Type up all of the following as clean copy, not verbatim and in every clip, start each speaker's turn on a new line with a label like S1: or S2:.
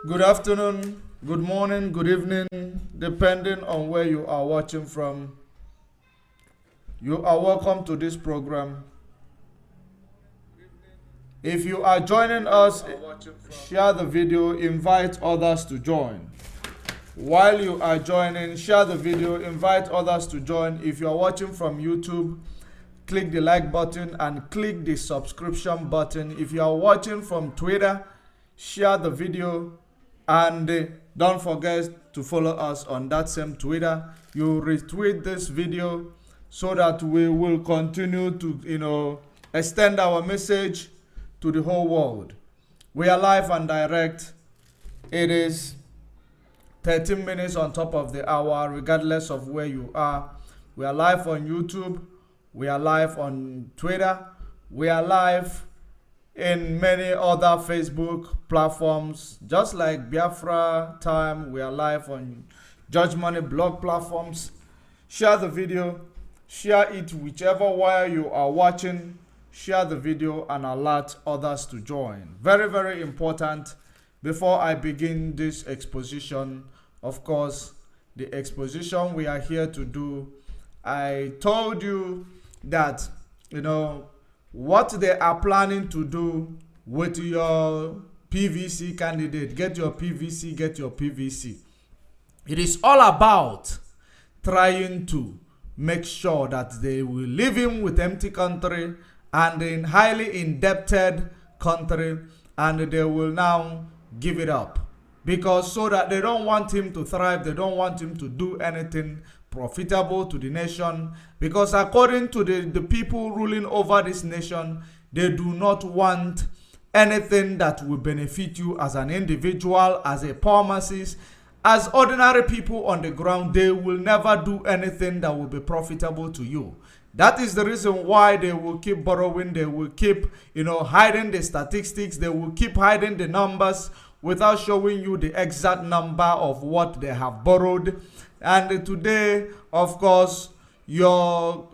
S1: Good afternoon, good morning, good evening, depending on where you are watching from. You are welcome to this program. If you are joining us, share the video, invite others to join. While you are joining, share the video, invite others to join. If you are watching from YouTube, click the like button and click the subscription button. If you are watching from Twitter, share the video and don't forget to follow us on that same Twitter. You retweet this video so that we will continue to extend our message to the whole world. We are live and direct. It is 13 minutes on top of the hour, regardless of where you are. We are live on YouTube. We are live on Twitter. We are live in many other Facebook platforms, just like Biafra Time. We are live on Judge Money blog platforms. Share the video, share it whichever way you are watching. Share the video and alert others to join. Very, very important. Before I begin this exposition, of course, the exposition we are here to do, I told you that, what they are planning to do with your PVC candidate. Get your PVC, get your PVC. It is all about trying to make sure that they will live in with empty country and in highly indebted country, and they will now give it up. Because so that they don't want him to thrive, they don't want him to do anything profitable to the nation, because according to the people ruling over this nation, they do not want anything that will benefit you as an individual, as a pharmacist, as ordinary people on the ground. They will never do anything that will be profitable to you. That is the reason why they will keep borrowing. They will keep hiding the statistics. They will keep hiding the numbers without showing you the exact number of what they have borrowed. And today, of course, your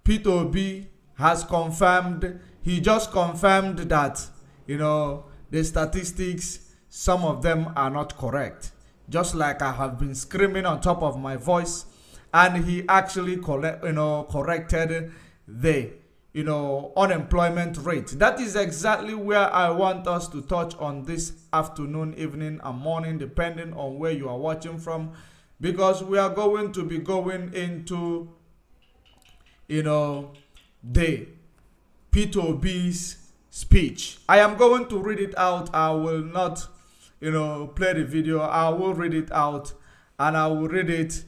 S1: Peter Obi has confirmed. He just confirmed that the statistics, some of them are not correct. Just like I have been screaming on top of my voice, and he actually corrected the unemployment rate. That is exactly where I want us to touch on this afternoon, evening, and morning, depending on where you are watching from. Because we are going to be going into, the Peter Obi's speech. I am going to read it out. I will not, play the video. I will read it out, and I will read it.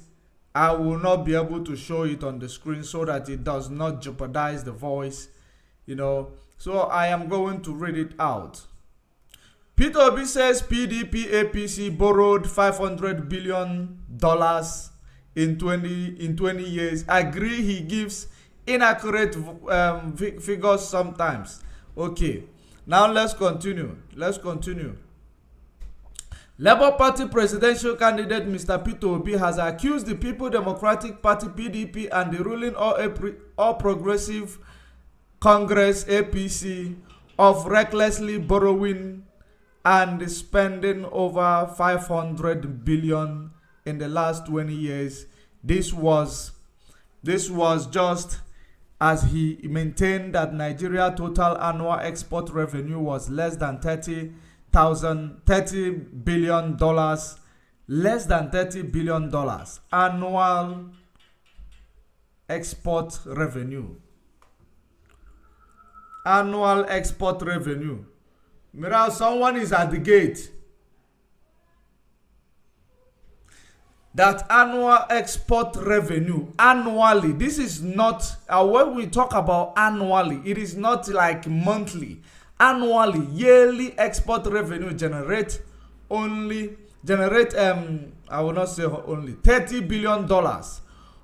S1: I will not be able to show it on the screen so that it does not jeopardize the voice, So I am going to read it out. Peter Obi says PDP APC borrowed $500 billion in 20 years. Agree he gives inaccurate figures sometimes. Okay, now let's continue. Labour Party presidential candidate Mr. Peter Obi has accused the People Democratic Party PDP and the ruling All Progressive Congress APC of recklessly borrowing and spending over 500 billion in the last 20 years. This was just as he maintained that Nigeria total annual export revenue was less than $30 billion, less than $30 billion annual export revenue. Annual export revenue. Mira, someone is at the gate. That annual export revenue, annually, this is not, when we talk about annually, it is not like monthly. Annually, yearly export revenue generate I will not say only, $30 billion.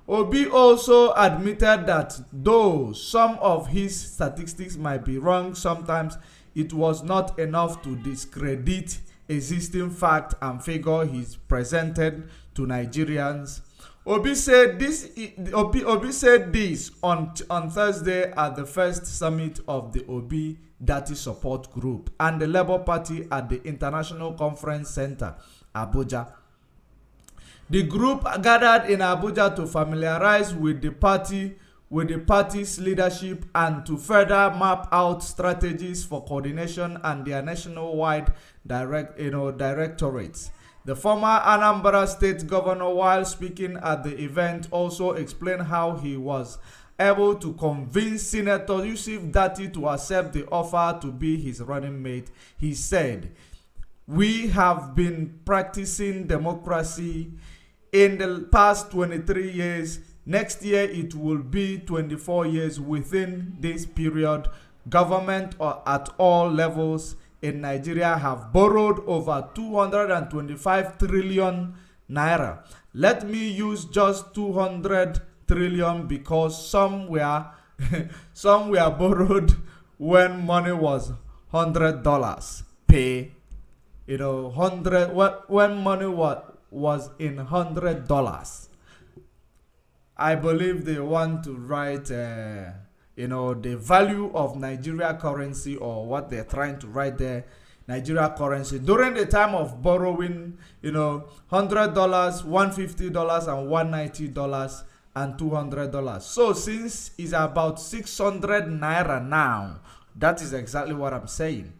S1: Obi also admitted that though some of his statistics might be wrong sometimes, it was not enough to discredit existing fact and figure he's presented to Nigerians. Obi said this on Thursday at the first summit of the Obi Dati Support Group and the Labour Party at the International Conference Center, Abuja. The group gathered in Abuja to familiarize with the party's leadership and to further map out strategies for coordination and their nationwide directorates. The former Anambra State Governor, while speaking at the event, also explained how he was able to convince Senator Yusuf Datti to accept the offer to be his running mate. He said, "We have been practicing democracy in the past 23 years. Next year it will be 24 years. Within this period, government at all levels in Nigeria have borrowed over 225 trillion naira. Let me use just 200 trillion because some were borrowed when money was $100 pay. When money was in $100. I believe they want to write the value of Nigeria currency, or what they're trying to write there, Nigeria currency during the time of borrowing, $100, $150 and $190 and $200. So since it's about 600 naira now, that is exactly what I'm saying.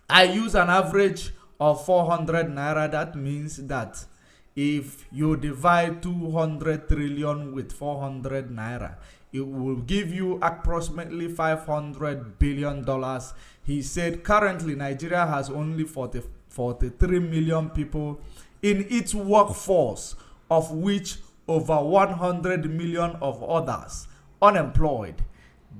S1: I use an average of 400 naira. That means that if you divide 200 trillion with 400 naira, it will give you approximately $500 billion. He said currently Nigeria has only 43 million people in its workforce, of which over 100 million of others unemployed.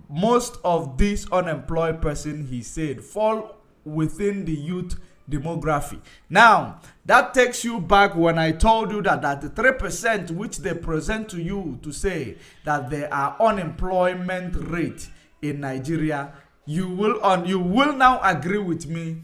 S1: Most of these unemployed persons, he said, fall within the youth demography. Now, that takes you back when I told you that the 3% which they present to you to say that there are unemployment rate in Nigeria, you will now agree with me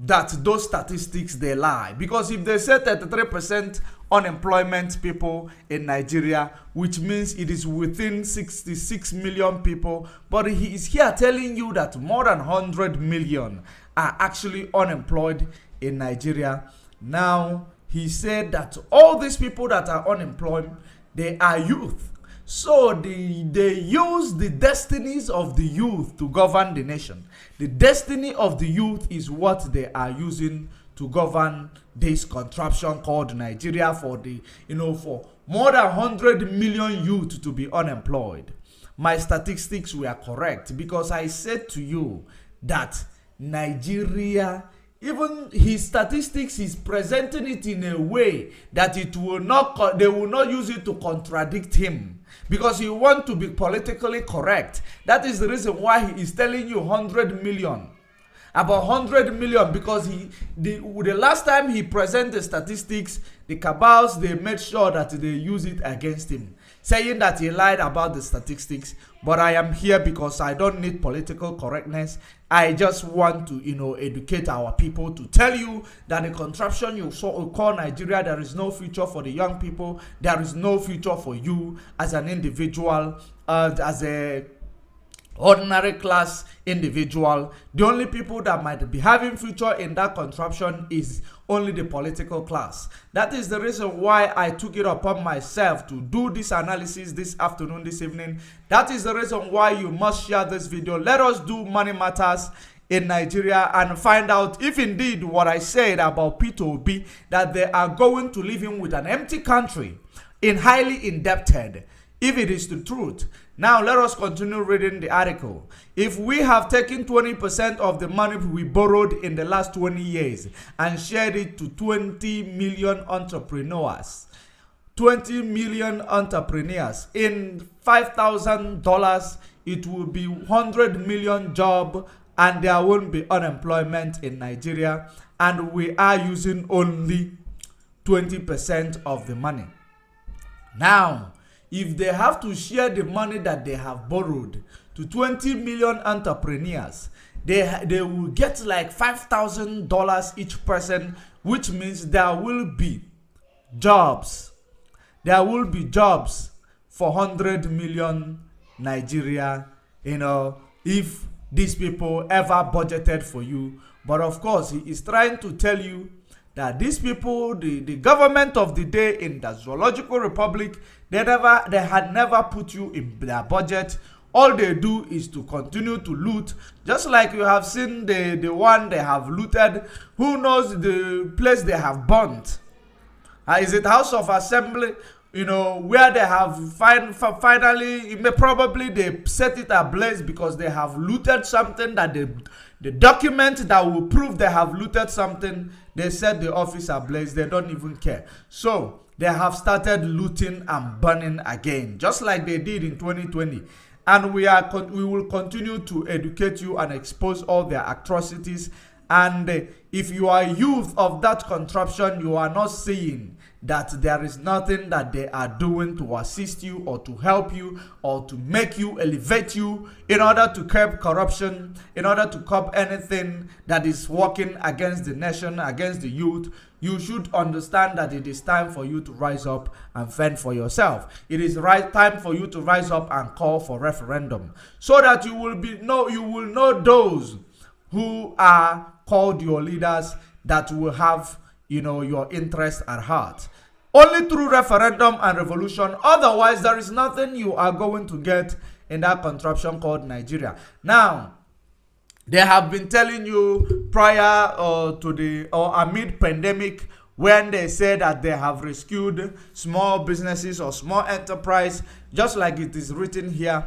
S1: that those statistics, they lie. Because if they say 33% unemployment people in Nigeria, which means it is within 66 million people, but he is here telling you that more than 100 million are actually unemployed in Nigeria. Now, he said that all these people that are unemployed, they are youth. So they use the destinies of the youth to govern the nation. The destiny of the youth is what they are using to govern this contraption called Nigeria, for for more than 100 million youth to be unemployed. My statistics were correct, because I said to you that Nigeria, even his statistics, is presenting it in a way that they will not use it to contradict him, because he wants to be politically correct. That is the reason why he is telling you 100 million. About 100 million, because the last time he presented the statistics, the cabals, they made sure that they use it against him, saying that he lied about the statistics. But I am here because I don't need political correctness. I just want to, educate our people, to tell you that the contraption you call Nigeria, there is no future for the young people. There is no future for you as an individual, as a ordinary class individual. The only people that might be having future in that contraption is only the political class. That is the reason why I took it upon myself to do this analysis this afternoon, this evening. That is the reason why you must share this video. Let us do Money Matters in Nigeria and find out if indeed what I said about P2B, that they are going to leave him with an empty country, in highly indebted, if it is the truth. Now let us continue reading the article. If we have taken 20% of the money we borrowed in the last 20 years and shared it to 20 million entrepreneurs, in $5,000, it will be 100 million job, and there won't be unemployment in Nigeria, and we are using only 20% of the money. Now, if they have to share the money that they have borrowed to 20 million entrepreneurs, they will get like $5,000 each person, which means there will be jobs. There will be jobs for 100 million Nigeria, if these people ever budgeted for you. But of course, he is trying to tell you that these people, the government of the day in the Zoological Republic, they had never put you in their budget. All they do is to continue to loot, just like you have seen the one they have looted. Who knows the place they have burnt? Is it House of Assembly? You know, where they have finally, probably they set it ablaze because they have looted something that the document that will prove they have looted something, they set the office ablaze. They don't even care. So they have started looting and burning again, just like they did in 2020. And we will continue to educate you and expose all their atrocities. And if you are youth of that contraption, you are not seeing that there is nothing that they are doing to assist you or to help you or to make you elevate you in order to curb corruption, in order to curb anything that is working against the nation, against the youth. You should understand that it is time for you to rise up and fend for yourself. It is time for you to rise up and call for referendum, so that you will know those who are called your leaders, that will have, you know, your interest at heart. Only through referendum and revolution. Otherwise, there is nothing you are going to get in that contraption called Nigeria. Now, they have been telling you prior amid pandemic, when they say that they have rescued small businesses or small enterprise, just like it is written here.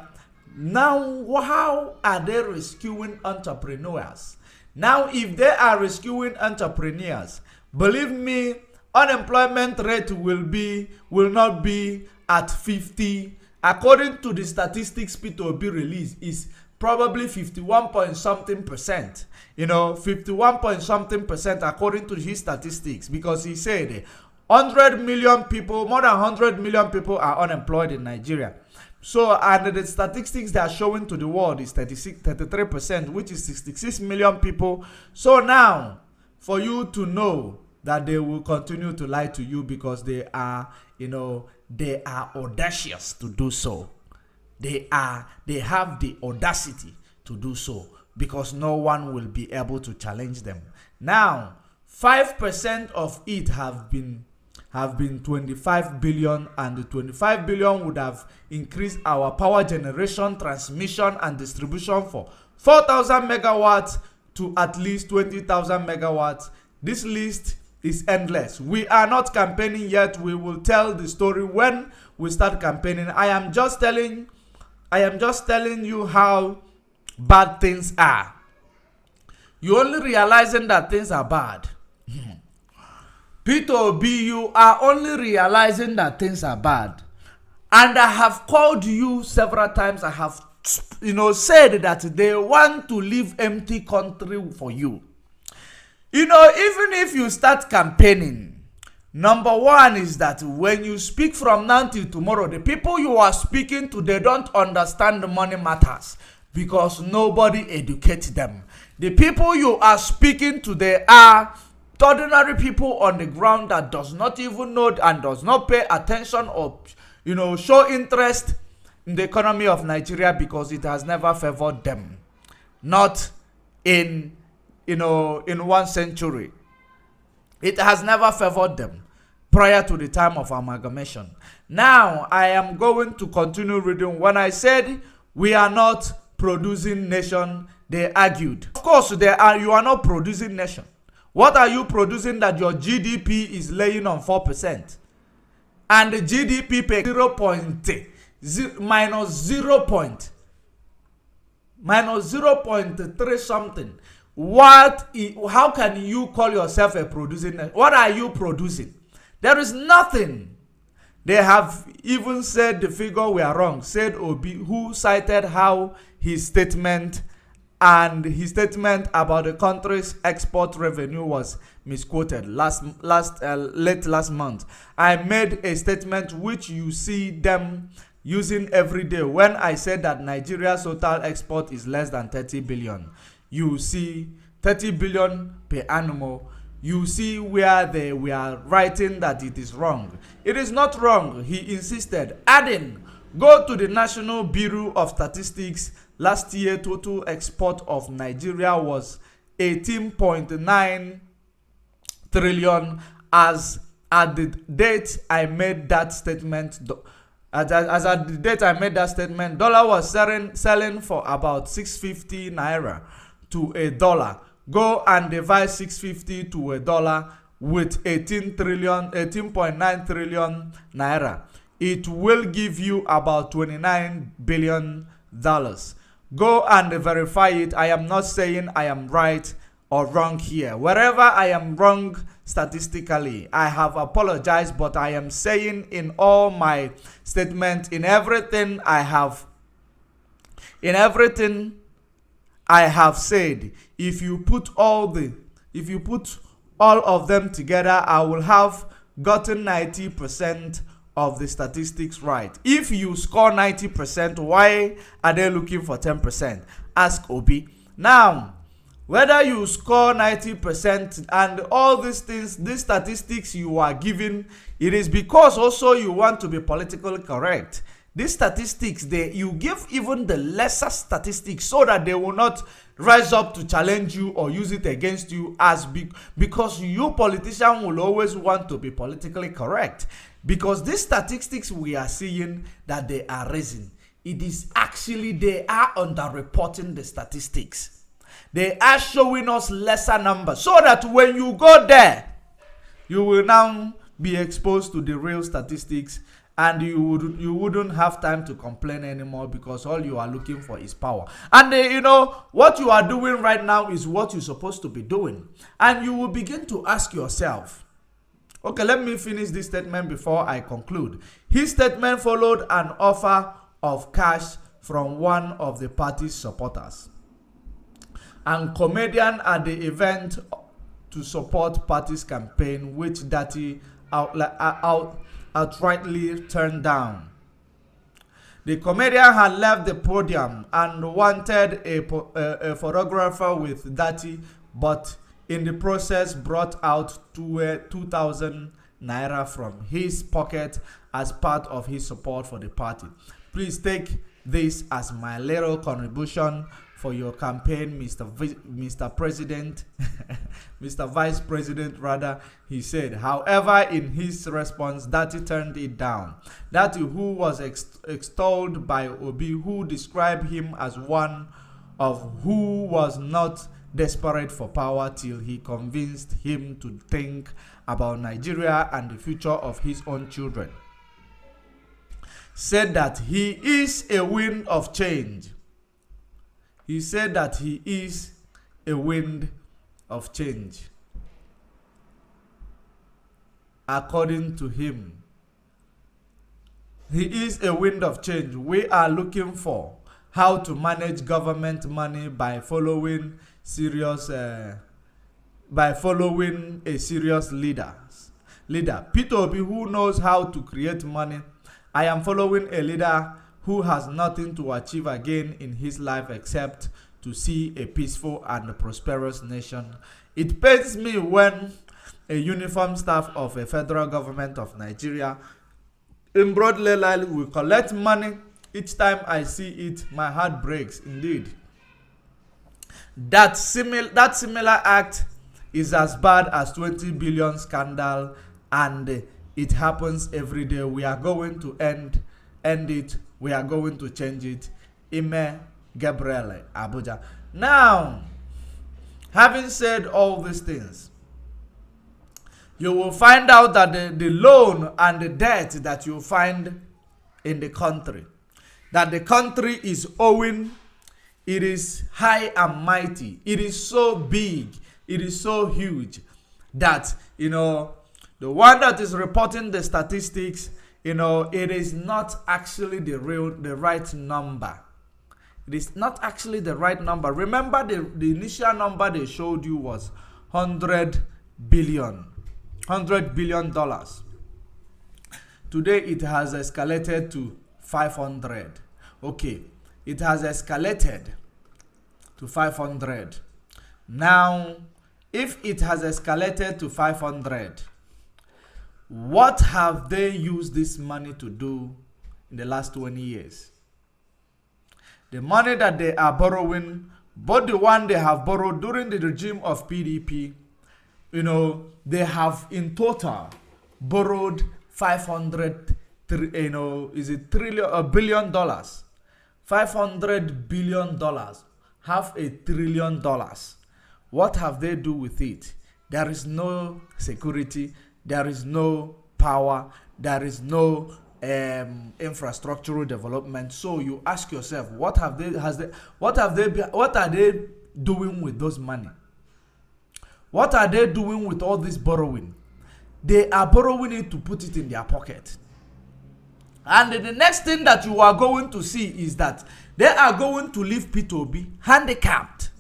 S1: Now, how are they rescuing entrepreneurs? Now, if they are rescuing entrepreneurs, believe me, unemployment rate will not be at 50. According to the statistics P2B release, is probably 51 point something percent. You know, 51 point something percent according to his statistics, because he said 100 million people, more than 100 million people are unemployed in Nigeria. So, and the statistics they are showing to the world is 33%, which is 66 million people. So now, for you to know that they will continue to lie to you, because they are, you know, they are audacious to do so. They have the audacity to do so, because no one will be able to challenge them. Now, 5% of it have been 25 billion, and the 25 billion would have increased our power generation, transmission and distribution for 4,000 megawatts to at least 20,000 megawatts. This list is endless. We are not campaigning yet. We will tell the story when we start campaigning. I am just telling you how bad things are. You only realizing that things are bad. P2B, you are only realizing that things are bad. And I have called you several times. I have, you know, said that they want to leave empty country for you. You know, even if you start campaigning, number one is that when you speak from now till tomorrow, the people you are speaking to, they don't understand the money matters, because nobody educates them. The people you are speaking to, they are ordinary people on the ground that does not even know and does not pay attention or, you know, show interest in the economy of Nigeria, because it has never favored them. Not in, you know, in 1 century. It has never favored them prior to the time of amalgamation. Now, I am going to continue reading. When I said we are not producing nation, they argued. Of course, you are not producing nation. What are you producing that your GDP is laying on 4%? And the GDP per minus 0.3 something. How can you call yourself a producing nation? What are you producing? There is nothing. They have even said the figure were wrong. Said Obi, who cited how his statement about the country's export revenue was misquoted late last month. I made a statement which you see them using every day when I said that Nigeria's total export is less than 30 billion. You see 30 billion per annum. You see where they were writing that it is wrong. It is not wrong, he insisted, adding, go to the National Bureau of Statistics last year total export of Nigeria was 18.9 trillion as at the date I made that statement. As at the date I made that statement, dollar was selling for about 650 naira to a dollar. Go and divide 650 to a dollar with 18.9 trillion naira. It will give you about $29 billion. Go and verify it. I am not saying I am right or wrong here. Wherever I am wrong statistically, I have apologized, but I am saying in all my statements, in everything I have said, if you put all of them together, I will have gotten 90% of the statistics right. If you score 90%, why are they looking for 10%? Ask Obi. Now, whether you score 90% and all these things, these statistics you are giving, it is because also you want to be politically correct. These statistics, you give even the lesser statistics so that they will not rise up to challenge you or use it against you because you politician will always want to be politically correct. Because these statistics we are seeing that they are raising, it is actually they are underreporting the statistics. They are showing us lesser numbers so that when you go there, you will now be exposed to the real statistics and you wouldn't have time to complain anymore because all you are looking for is power. And what you are doing right now is what you're supposed to be doing. And you will begin to ask yourself, okay, let me finish this statement before I conclude. His statement followed an offer of cash from one of the party's supporters and comedian at the event to support party's campaign, which Dati outrightly turned down. The comedian had left the podium and wanted a photographer with Dati, but in the process brought out 2,000 naira from his pocket as part of his support for the party. Please take this as my little contribution for your campaign, Mr. President, Mr. Vice President, rather, he said. However, in his response, Dati turned it down. Dati, who was extolled by Obi, who described him as one of who was not desperate for power till he convinced him to think about Nigeria and the future of his own children, said that he is a wind of change. He said that he is a wind of change. According to him, he is a wind of change. We are looking for how to manage government money by following a serious leader. Peter Obi, who knows how to create money. I am following a leader who has nothing to achieve again in his life except to see a peaceful and prosperous nation. It pains me when a uniformed staff of a federal government of Nigeria in broad daylight will collect money. Each time I see it, my heart breaks indeed. That similar act is as bad as 20 billion scandal, and it happens every day. We are going to end it. We are going to change it. Ime Gabriele, Abuja. Now, having said all these things, you will find out that the loan and the debt that you find in the country, that the country is owing, it is high and mighty. It is so big. It is so huge that, the one that is reporting the statistics, it is not actually the right number. It is not actually the right number. Remember, the initial number they showed you was $100 billion. Today it has escalated to 500. Okay, it has escalated to 500. Now, if it has escalated to 500, what have they used this money to do in the last 20 years? The money that they are borrowing, both the one they have borrowed during the regime of PDP, they have in total borrowed 500, billion dollars. $500 billion, $500 billion. What have they do with it? There is no security, there is no power, there is no infrastructural development. So you ask yourself, what are they doing with those money? What are they doing with all this borrowing? They are borrowing it to put it in their pocket. And the next thing that you are going to see is that they are going to leave P2B handicapped.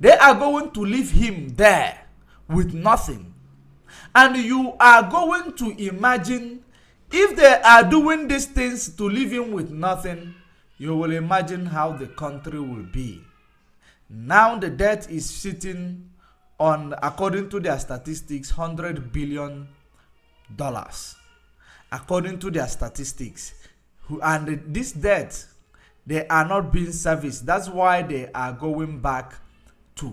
S1: They are going to leave him there with nothing. And you are going to imagine, if they are doing these things to leave him with nothing, you will imagine how the country will be. Now the debt is sitting on, according to their statistics, $100 billion. According to their statistics. And this debt, they are not being serviced. That's why they are going back to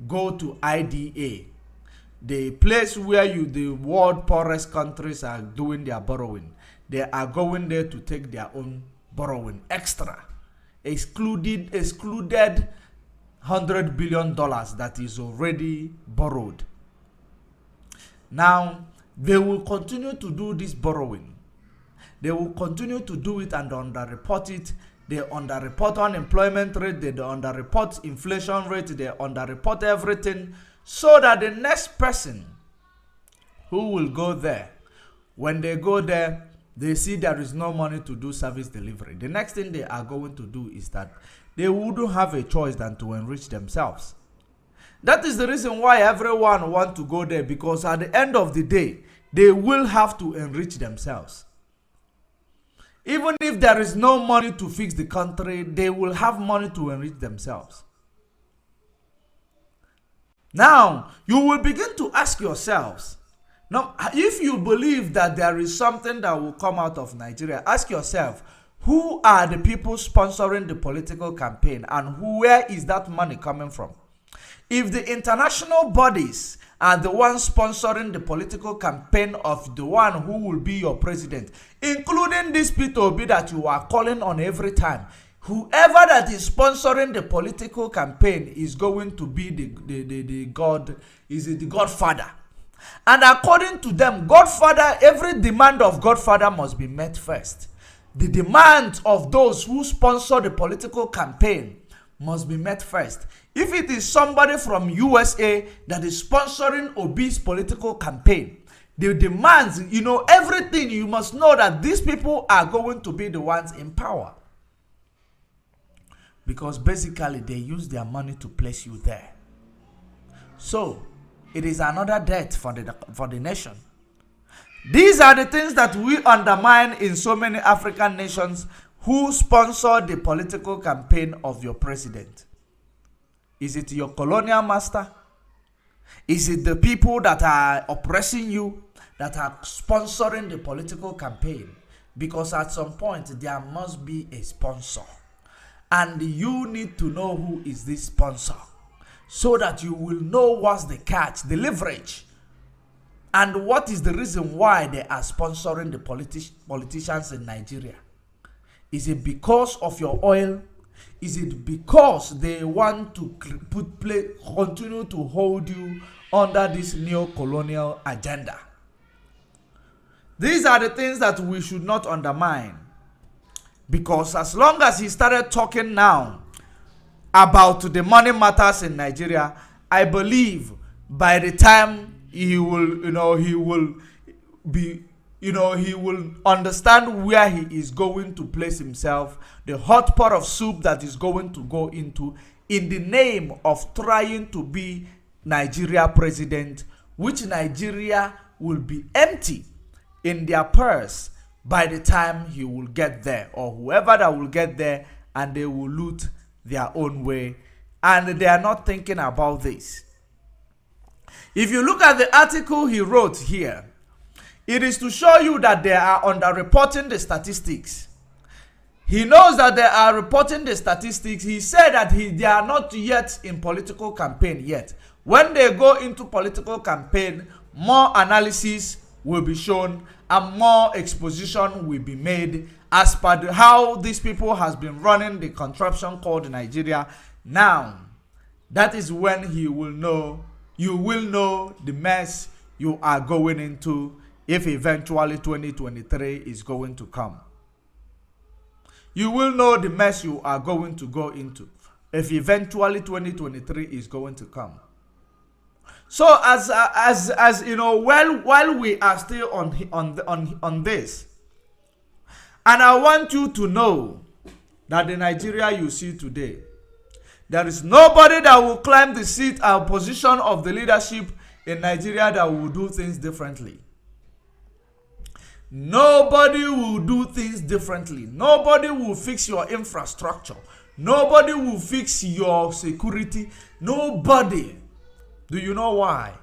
S1: go to IDA, the place where the world poorest countries are doing their borrowing. They are going there to take their own borrowing extra, excluded $100 billion that is already borrowed. Now they will continue to do this borrowing. They will continue to do it and underreport it. They underreport unemployment rate, they underreport inflation rate, they underreport everything, so that the next person who will go there, when they go there, they see there is no money to do service delivery. The next thing they are going to do is that they wouldn't have a choice than to enrich themselves. That is the reason why everyone wants to go there, because at the end of the day, they will have to enrich themselves. Even if there is no money to fix the country, they will have money to enrich themselves. Now, you will begin to ask yourselves, now, if you believe that there is something that will come out of Nigeria, ask yourself, who are the people sponsoring the political campaign and where is that money coming from? If the international bodies are the ones sponsoring the political campaign of the one who will be your president, including this P2B that you are calling on every time, whoever that is sponsoring the political campaign is going to be the Godfather. And according to them, Godfather, every demand of Godfather must be met first. The demand of those who sponsor the political campaign must be met first. If it is somebody from USA that is sponsoring Obi's political campaign, the demands, everything, you must know that these people are going to be the ones in power. Because basically they use their money to place you there. So, it is another debt for the nation. These are the things that we undermine in so many African nations who sponsor the political campaign of your president. Is it your colonial master? Is it the people that are oppressing you that are sponsoring the political campaign? Because at some point there must be a sponsor. And you need to know who is this sponsor, so that you will know what's the catch, the leverage, and what is the reason why they are sponsoring the politicians in Nigeria. Is it because of your oil? Is it because they want to continue to hold you under this neo-colonial agenda? These are the things that we should not undermine. Because as long as he started talking now about the money matters in Nigeria, I believe by the time he will understand where he is going to place himself, the hot pot of soup that is going to go into in the name of trying to be Nigeria president, which Nigeria will be empty in their purse by the time he will get there, or whoever that will get there, and they will loot their own way, and they are not thinking about this. If you look at the article he wrote here, it is to show you that they are underreporting the statistics. He knows that they are reporting the statistics. He said that they are not yet in political campaign yet. When they go into political campaign, more analysis will be shown and more exposition will be made as per how these people has been running the contraption called Nigeria. Now, that is when he will know, you will know the mess you are going into if eventually 2023 is going to come. You will know the mess you are going to go into if eventually 2023 is going to come. So as you know, while we are still on this, and I want you to know that the Nigeria you see today, there is nobody that will climb the seat or position of the leadership in Nigeria that will do things differently. Nobody will do things differently. Nobody will fix your infrastructure. Nobody will fix your security. Nobody. Do you know why?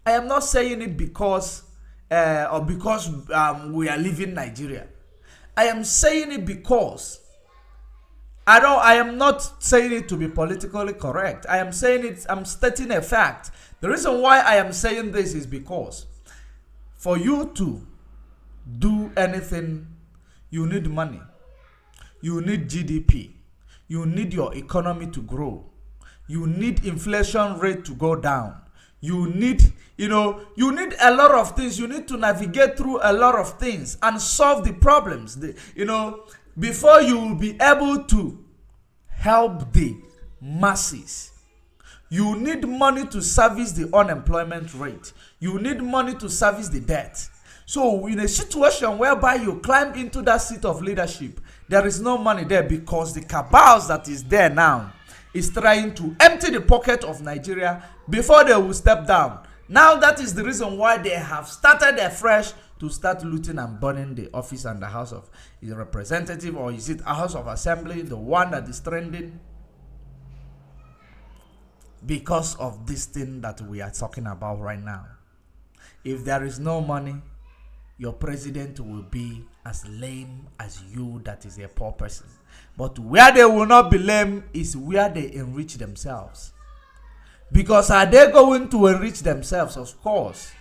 S1: I am not saying it because we are leaving Nigeria. I am saying it because I am not saying it to be politically correct. I am saying it, I'm stating a fact. The reason why I am saying this is because for you to do anything, you need money. You need GDP. You need your economy to grow. You need inflation rate to go down. You need, you need a lot of things. You need to navigate through a lot of things and solve the problems. Before you will be able to help the masses. You need money to service the unemployment rate. You need money to service the debt. So in a situation whereby you climb into that seat of leadership, there is no money there because the cabals that is there now is trying to empty the pocket of Nigeria before they will step down. Now that is the reason why they have started afresh to start looting and burning the office and the House of Representative, or is it a House of Assembly, the one that is trending? Because of this thing that we are talking about right now. If there is no money, your president will be as lame as you that is a poor person. But where they will not be lame is where they enrich themselves. Because are they going to enrich themselves? Of course.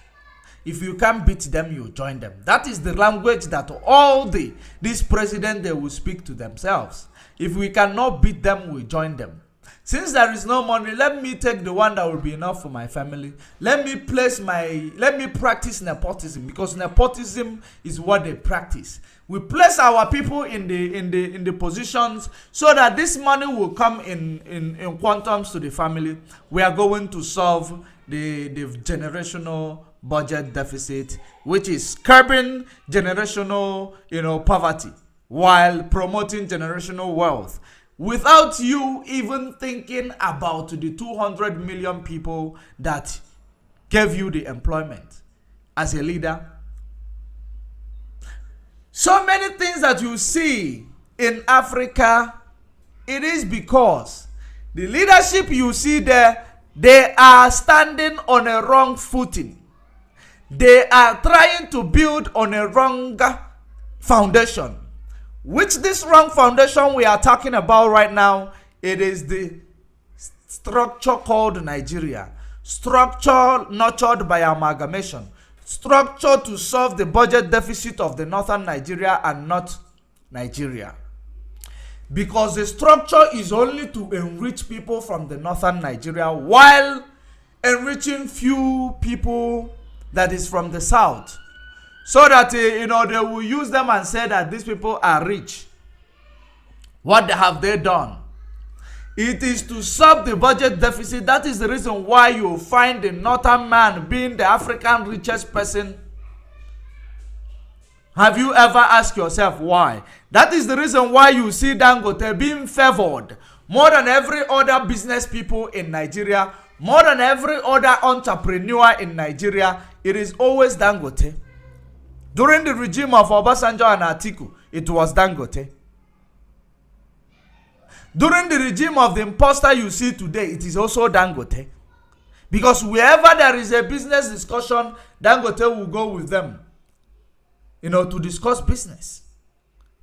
S1: If you can't beat them, you join them. That is the language that all this president, they will speak to themselves. If we cannot beat them, we join them. Since there is no money, let me take the one that will be enough for my family. Let me practice nepotism, because nepotism is what they practice. We place our people in the positions so that this money will come in quantums to the family. We are going to solve the generational budget deficit, which is curbing generational poverty while promoting generational wealth. Without you even thinking about the 200 million people that gave you the employment as a leader. So many things that you see in Africa, it is because the leadership you see there, they are standing on a wrong footing. They are trying to build on a wrong foundation. Which this wrong foundation we are talking about right now, it is the structure called Nigeria. Structure nurtured by amalgamation. Structure to solve the budget deficit of the northern Nigeria and not Nigeria. Because the structure is only to enrich people from the northern Nigeria while enriching few people that is from the south. So that, they will use them and say that these people are rich. What have they done? It is to solve the budget deficit. That is the reason why you find the northern man being the African richest person. Have you ever asked yourself why? That is the reason why you see Dangote being favored more than every other business people in Nigeria, more than every other entrepreneur in Nigeria. It is always Dangote. During the regime of Obasanjo and Atiku, it was Dangote. During the regime of the imposter you see today, it is also Dangote. Because wherever there is a business discussion, Dangote will go with them, to discuss business.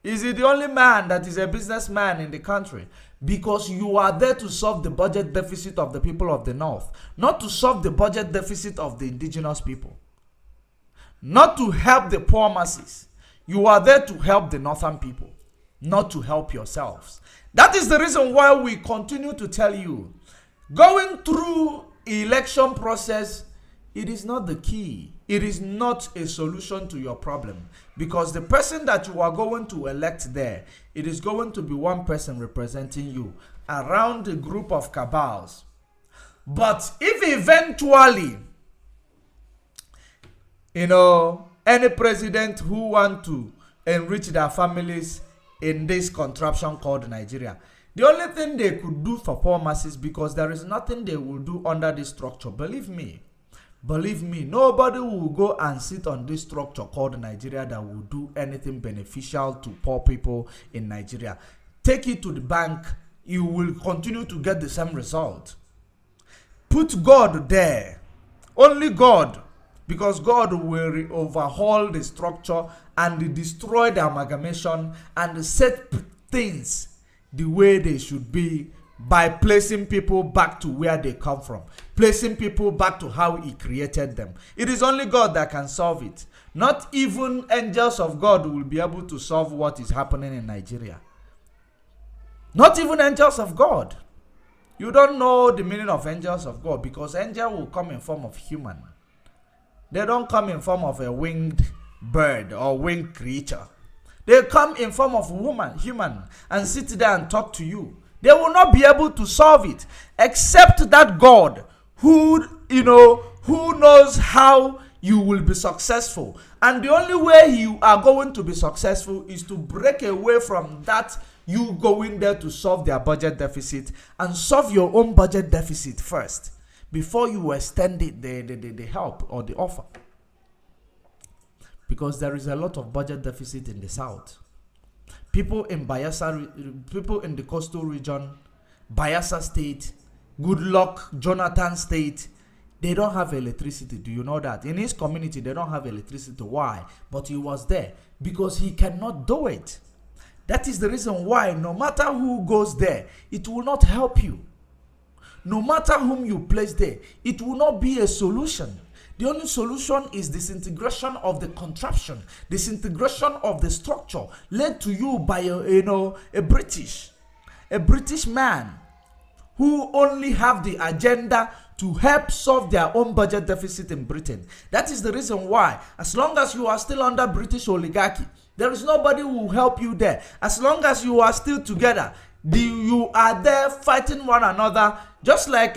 S1: Is he the only man that is a businessman in the country? Because you are there to solve the budget deficit of the people of the North, not to solve the budget deficit of the indigenous people, not to help the poor masses. You are there to help the Northern people, not to help yourselves. That is the reason why we continue to tell you, going through election process, it is not the key. It is not a solution to your problem, because the person that you are going to elect there, it is going to be one person representing you around a group of cabals. But if eventually, any president who want to enrich their families in this contraption called Nigeria, the only thing they could do for poor masses, because there is nothing they will do under this structure. Believe me, nobody will go and sit on this structure called Nigeria that will do anything beneficial to poor people in Nigeria. Take it to the bank, you will continue to get the same result. Put God there, only God, because God will overhaul the structure and destroy the amalgamation and set things the way they should be, by placing people back to where they come from, placing people back to how he created them. It is only God that can solve it. Not even angels of God will be able to solve what is happening in Nigeria. Not even angels of God. You don't know the meaning of angels of God, because angel will come in form of human. They don't come in form of a winged bird or winged creature. They come in form of human, and sit there and talk to you. They will not be able to solve it, except that God who knows how you will be successful. And the only way you are going to be successful is to break away from that, you going there to solve their budget deficit, and solve your own budget deficit first before you extend it, the help or the offer. Because there is a lot of budget deficit in the South. People in Bayelsa, people in the coastal region, Bayelsa State, Goodluck, Jonathan State, they don't have electricity. Do you know that? In his community, they don't have electricity. Why? But he was there because he cannot do it. That is the reason why no matter who goes there, it will not help you. No matter whom you place there, it will not be a solution. The only solution is disintegration of the contraption, disintegration of the structure led to you by a British man who only have the agenda to help solve their own budget deficit in Britain. That is the reason why, as long as you are still under British oligarchy, there is nobody who will help you there. As long as you are still together, you are there fighting one another, just like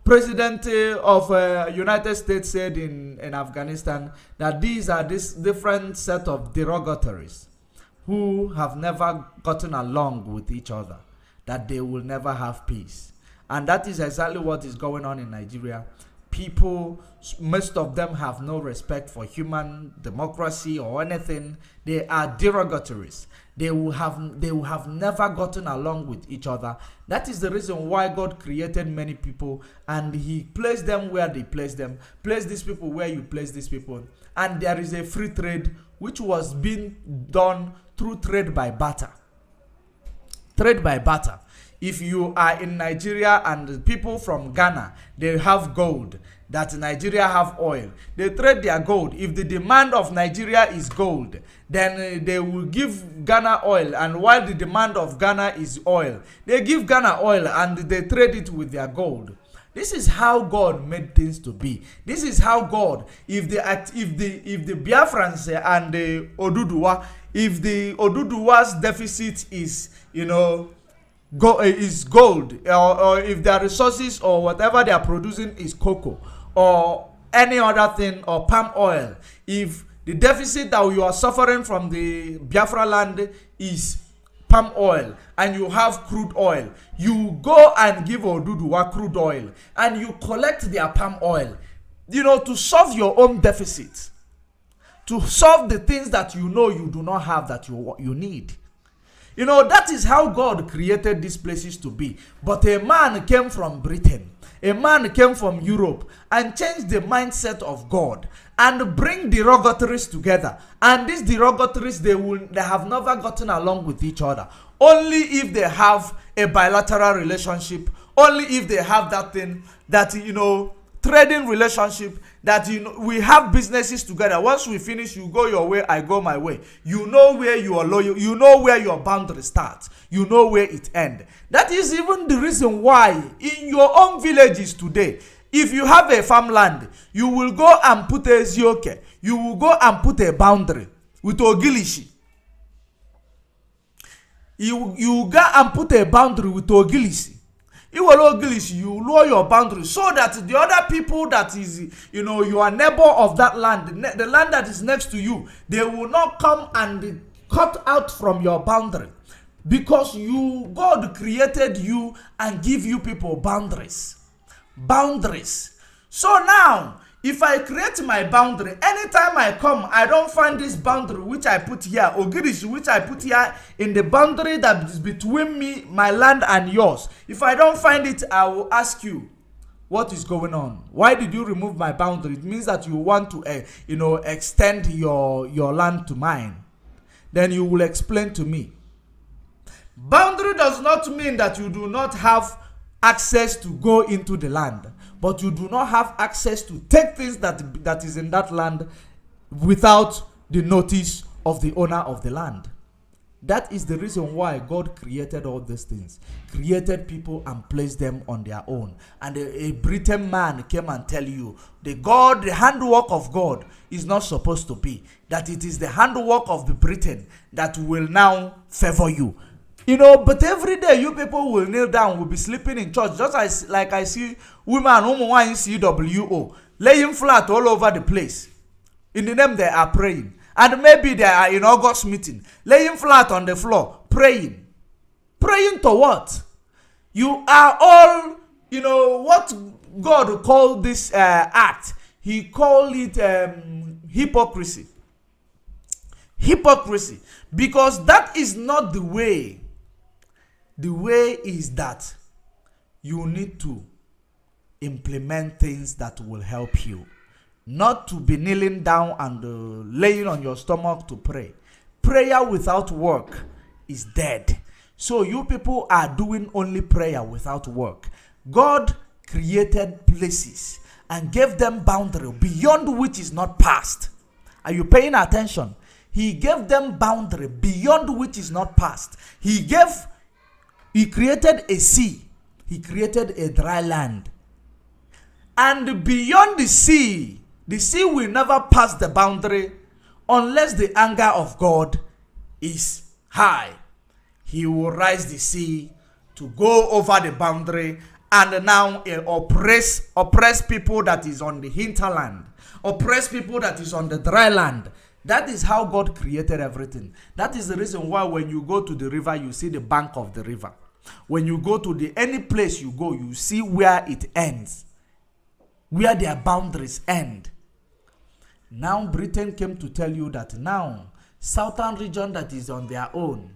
S1: President of United States said in Afghanistan, that these are this different set of derogatories who have never gotten along with each other, that they will never have peace. And that is exactly what is going on in Nigeria. People, most of them have no respect for human democracy or anything. They are derogatories. They will have never gotten along with each other. That is the reason why God created many people, and he placed them where they placed them. Place these people where you place these people. And there is a free trade which was being done through trade by barter. Trade by barter. If you are in Nigeria and the people from Ghana, they have gold, that Nigeria have oil, they trade their gold. If the demand of Nigeria is gold, then they will give Ghana oil, and while the demand of Ghana is oil, they give Ghana oil and they trade it with their gold. This is how God made things to be. This is how God, if the Biafrans and the Oduduwa, if the Oduduwa's deficit is is gold, or if their resources or whatever they are producing is cocoa or any other thing, or palm oil, if the deficit that you are suffering from the Biafra land is palm oil and you have crude oil, you go and give Oduduwa crude oil and you collect their palm oil, to solve your own deficit, to solve the things that you do not have that you need. That is how God created these places to be. But a man came from Britain. A man came from Europe and changed the mindset of God and bring derogatories together. And these derogatories, they have never gotten along with each other. Only if they have a bilateral relationship, only if they have that thing that, trading relationship, that we have businesses together. Once we finish, you go your way, I go my way. You know where you are loyal, you know where your boundary starts, you know where it ends. That is even the reason why in your own villages today, if you have a farmland, you will go and put a zioke, you will go and put a boundary with Ogilishi. You go and put a boundary with Ogilishi. You lower your boundary so that the other people that is, your neighbor of that land, the land that is next to you, they will not come and cut out from your boundary, because God created you and give you people boundaries. So now, if I create my boundary, anytime I come, I don't find this boundary which I put here, or which I put here in the boundary that is between me, my land and yours. If I don't find it, I will ask you, what is going on? Why did you remove my boundary? It means that you want to, extend your land to mine. Then you will explain to me. Boundary does not mean that you do not have access to go into the land, but you do not have access to take things that is in that land without the notice of the owner of the land. That is the reason why God created all these things, created people and placed them on their own. And a Britain man came and tell you, the handwork of God is not supposed to be, that it is the handwork of the Britain that will now favor you. But every day you people will kneel down, will be sleeping in church, just like I see women in CWO laying flat all over the place. In the name they are praying. And maybe they are in August meeting, laying flat on the floor, praying. Praying to what? You are all, what God called this act. He called it hypocrisy. Hypocrisy. Because that is not the way. The way is that you need to implement things that will help you. Not to be kneeling down and laying on your stomach to pray. Prayer without work is dead. So you people are doing only prayer without work. God created places and gave them boundary beyond which is not passed. Are you paying attention? He gave them boundary beyond which is not passed. He created a sea. He created a dry land. And beyond the sea will never pass the boundary unless the anger of God is high. He will rise the sea to go over the boundary and now oppress people that is on the hinterland, oppress people that is on the dry land. That is how God created everything. That is the reason why when you go to the river, you see the bank of the river. When you go to any place you go, you see where it ends, where their boundaries end. Now Britain came to tell you that now, southern region that is on their own,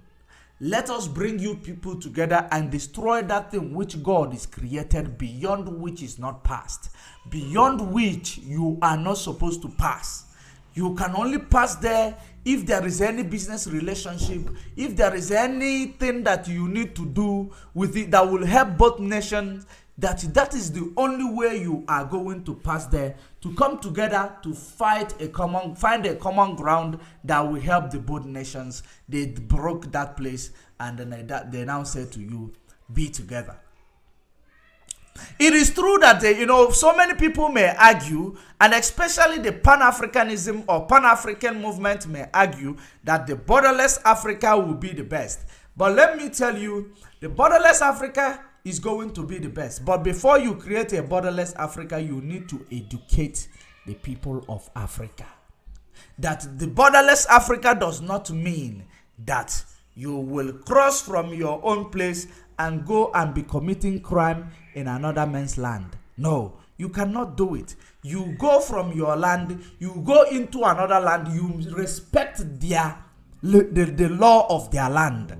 S1: let us bring you people together and destroy that thing which God is created, beyond which is not passed, beyond which you are not supposed to pass. You can only pass there if there is any business relationship, if there is anything that you need to do with it that will help both nations. That is the only way you are going to pass there, to come together to find a common ground that will help the both nations. They broke that place, and then they now say to you, be together. It is true that so many people may argue, and especially the Pan-Africanism or Pan-African movement may argue that the borderless Africa will be the best. But let me tell you, the borderless Africa is going to be the best. But before you create a borderless Africa, you need to educate the people of Africa. That the borderless Africa does not mean that you will cross from your own place and go and be committing crime in another man's land. No, you cannot do it. You go from your land, you go into another land, you respect the law of their land.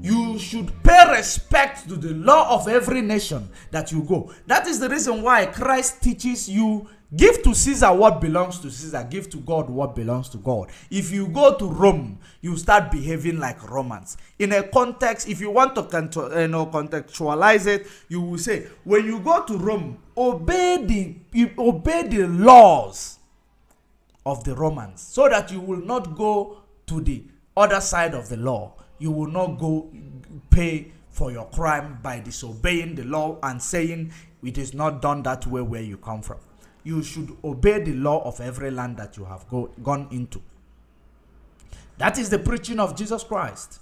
S1: You should pay respect to the law of every nation that you go. That is the reason why Christ teaches you, give to Caesar what belongs to Caesar, give to God what belongs to God. If you go to Rome, you start behaving like Romans. In a context, if you want to contextualize it, you will say, when you go to Rome, obey the laws of the Romans, so that you will not go to the other side of the law. You will not go pay for your crime by disobeying the law and saying it is not done that way where you come from. You should obey the law of every land that you have gone into. That is the preaching of Jesus Christ.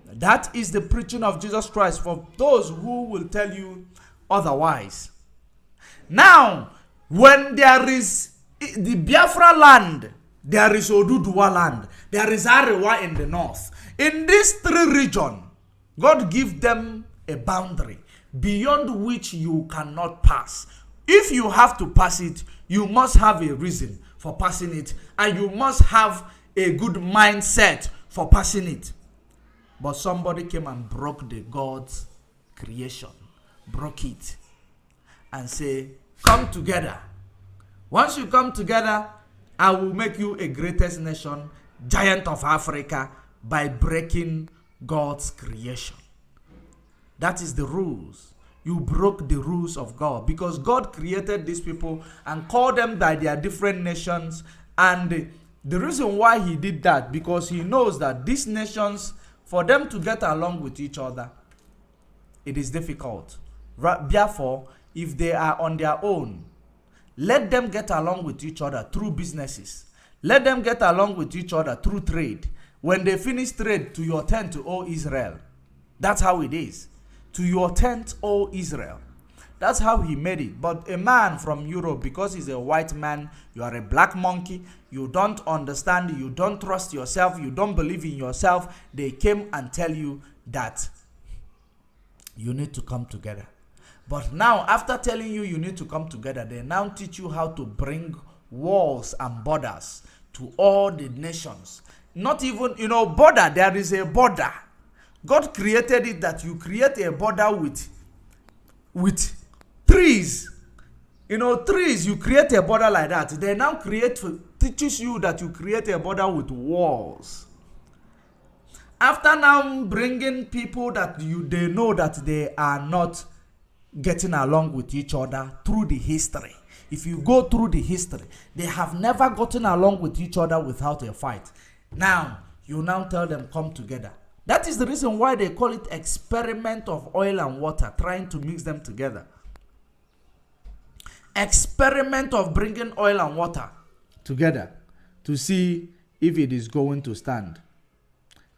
S1: That is the preaching of Jesus Christ for those who will tell you otherwise. Now, when there is the Biafra land, there is Oduduwa land, there is Arewa in the north. In these three regions, God gives them a boundary beyond which you cannot pass. If you have to pass it, you must have a reason for passing it, and you must have a good mindset for passing it. But somebody came and broke the God's creation, broke it, and say, come together. Once you come together, I will make you a greatest nation, giant of Africa, by breaking God's creation. That is the rules. You broke the rules of God, because God created these people and called them by their different nations. And the reason why he did that, because he knows that these nations, for them to get along with each other, it is difficult. Therefore, if they are on their own, let them get along with each other through businesses. Let them get along with each other through trade. When they finish trade, to your tent, O Israel. That's how it is. To your tent, O Israel. That's how he made it. But a man from Europe, because he's a white man, you are a black monkey, you don't understand, you don't trust yourself, you don't believe in yourself, they came and tell you that you need to come together. But now, after telling you you need to come together, they now teach you how to bring walls and borders to all the nations. Not even, border, there is a border. God created it that you create a border with trees. Trees, you create a border like that. They now teaches you that you create a border with walls. After now bringing people that they know that they are not getting along with each other through the history. If you go through the history, they have never gotten along with each other without a fight. Now, you now tell them come together. That is the reason why they call it experiment of oil and water, trying to mix them together. Experiment of bringing oil and water together to see if it is going to stand.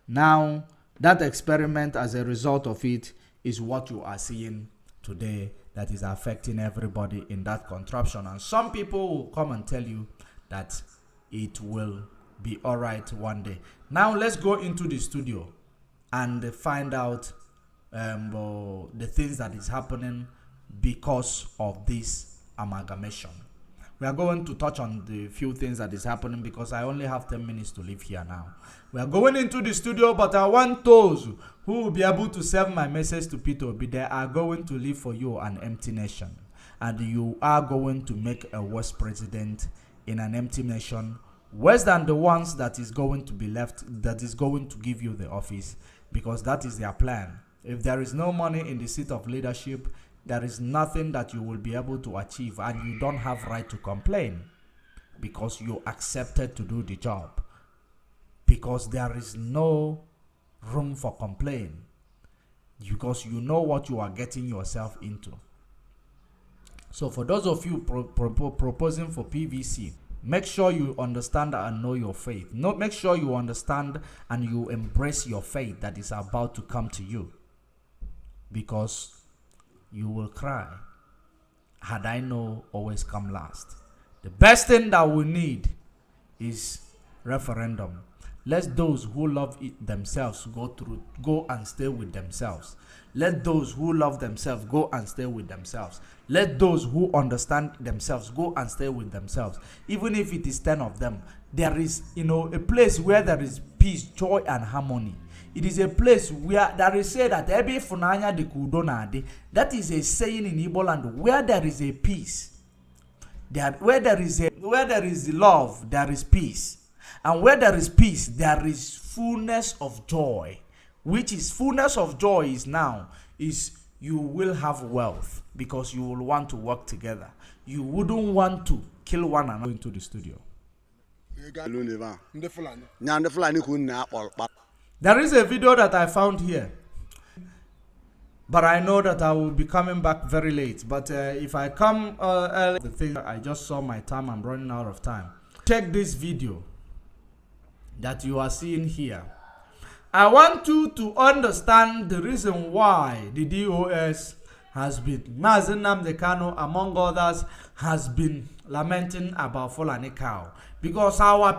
S1: Now, that experiment, as a result of it, is what you are seeing today, that is affecting everybody in that contraption. And some people will come and tell you that it will be all right one day. Now let's go into the studio and find out the things that is happening because of this amalgamation. We are going to touch on the few things that is happening because I only have 10 minutes to leave here now. We are going into the studio, but I want those who will be able to serve my message to Peter Obi. They are going to leave for you an empty nation. And you are going to make a worse president in an empty nation, worse than the ones that is going to be left, that is going to give you the office, because that is their plan. If there is no money in the seat of leadership, there is nothing that you will be able to achieve, and you don't have right to complain because you accepted to do the job, because there is no room for complaint, because you know what you are getting yourself into. So for those of you proposing for PVC, make sure you understand and know your faith. Make sure you understand and you embrace your faith that is about to come to you, because you will cry, had I known always come last. The best thing that we need is referendum. Let those who love it themselves go and stay with themselves. Let those who love themselves go and stay with themselves. Let those who understand themselves go and stay with themselves. Even if it is 10 of them, there is, a place where there is peace, joy, and harmony.
S2: It is a place where there is said that every funanya de kudonade. That is a saying in Igbo land, where there is a peace. Where there is love, there is peace. And where there is peace, there is fullness of joy. Which is fullness of joy is you will have wealth because you will want to work together. You wouldn't want to kill one another. Into the studio. There is a video that I found here, but I know that I will be coming back very late. But if I come early, the thing I just saw my time, I'm running out of time. Check this video that you are seeing here. I want you to understand the reason why the DOS has been, Mazen Nnamdi Kanu, among others, has been lamenting about Fulani cow. Because our